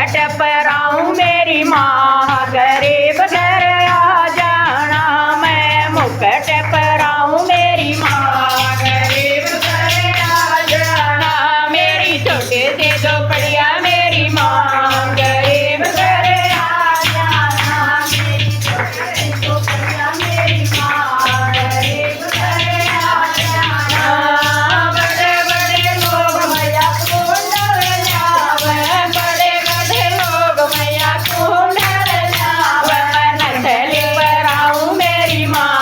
मुकट पराऊं मेरी माँ गरीब घर आ जाना। मैं मुकट पराऊं मेरी माँ गरीब घर आ जाना। मेरी छोटे से झोपड़िया मेरी माँ गरीब घर आ जाना। मेरी छोटे से झोपड़िया मेरी माँ गरीब घर आ जाना। बड़े बड़े लोग मैया कुंडल जावे, बड़े बड़े लोग मैया कुंडल जावे। नथली पराऊं मेरी माँ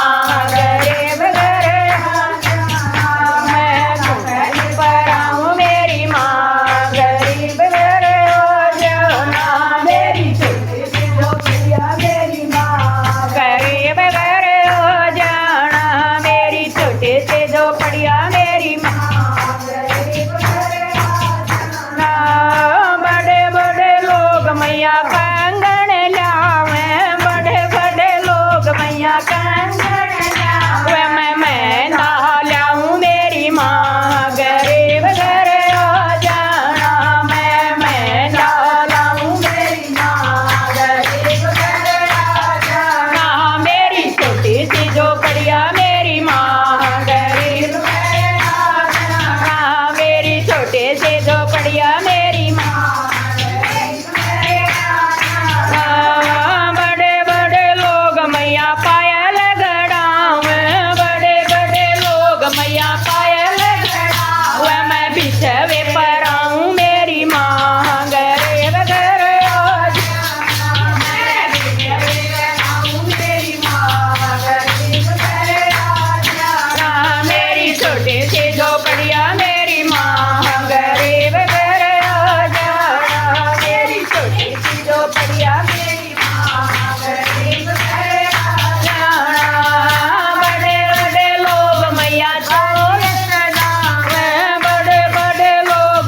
गरीब घर आ जाना। मैं नथली पराऊं मेरी माँ गरीब घर आ जाना। मेरी छोटी सी झोपड़िया मेरी माँ गरीब घर आ जाना। मेरी छोटी सी झोपड़िया मेरी माँ गरीब घर आ जाना। बड़े बड़े लोग मैया कंगन लावे, बड़े बड़े लोग मैया कंगन लावे। मैं लाऊं मेरी माँ गरीब घर आ जाना। मैं लाऊं मेरी माँ गरीब घर आ जाना। मेरी छोटी सी झोपड़िया मेरी माँ गरीब घर आ जाना। मेरी छोटे से झोपड़िया मेरी माँ गरीब घर आ जाना। बड़े बड़े लोग मैया पायल गड़ावे, बड़े बड़े लोग मैया पायल गड़ावे। मैं बिछवे पराऊं मेरी माँ गरीब घर आ जाना। मैं बिछवे पराऊं मेरी माँ गरीब घर आ जाना। मेरी छोटे से झोपड़िया मेरी माँ गरीब घर आ जाना। मेरी छोटी सी झोपड़िया मेरी माँ गरीब घर आ जाना। बड़े बड़े लोग मैया चोर सजावे, बड़े बड़े लोग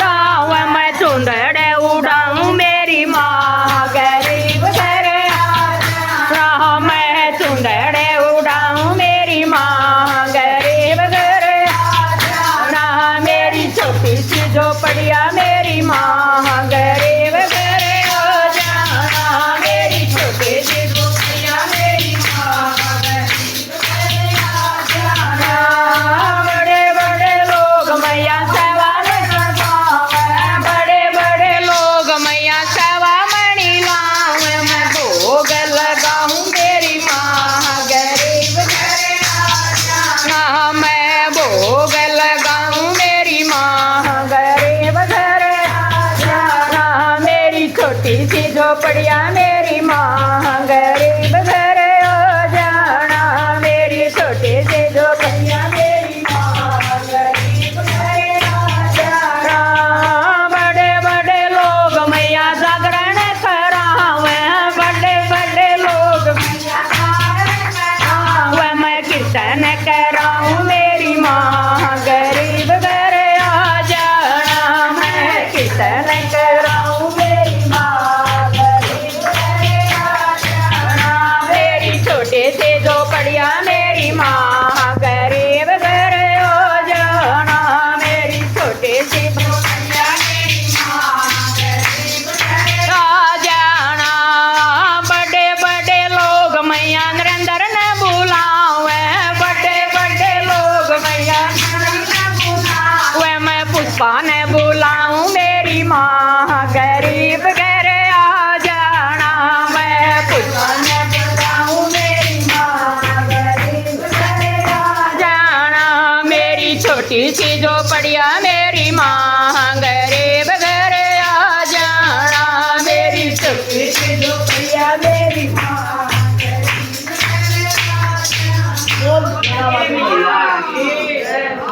गाँव में चुंदड़े उड़ाऊं मेरी माँ गरीब घर आ जाना। मैं चुंदड़े उड़ाऊं मेरी माँ गरीब घर आ जाना। मेरी छोटी सी झोपड़िया मेरी माँ गरीब घर आ जाना। मेरी छोटी सी झोपड़िया मेरी माँ गरीब घर आ जाना। बड़े बड़े लोग मैया सेवा में सजावे, बड़े बड़े लोग मैया सेवा मणि लावे। मैं भोग लगाऊं मेरी माँ गरीब घर आ जाना। मैं भोग लगाऊं मेरी माँ गरीब घर आ जाना। मेरी छोटी सी झोपड़िया मेरी माँ गरीब घर आ जाना। मेरी छोटी सी झोपड़िया मेरी माँ गरीब घर आ जाना। बड़े बड़े लोग मैया जागरण करावे, बड़े बड़े लोग मैया जागरण करावे। मैं कीर्तन कराऊं मेरी माँ गरीब घर आ जाना। मैं कीर्तन कराऊं मेरी माँ गरीब घर आ जाना। मेरी छोटे से झोपड़िया मेरी माँ गरीब घर आ जाना। मेरी छोटे से झोपड़िया मेरी माँ गरीब घर आ जाना। बड़े बड़े लोग मैया नरेंद्र ने बुलावे, बड़े बड़े लोग मैया नरेंद्र बुलावे। मैं पुष्पा ने बुलाऊं मेरी माँ गरीब घर आ जाना। मैं पुष्पा ने बुलाऊं मेरी माँ गरीब घर आ जाना। मेरी छोटी सी झोपड़िया मेरी माँ गरीब घर आ जाना। मेरी छोटी सी झोपड़िया मेरी माँ गरीब घर आ जाना।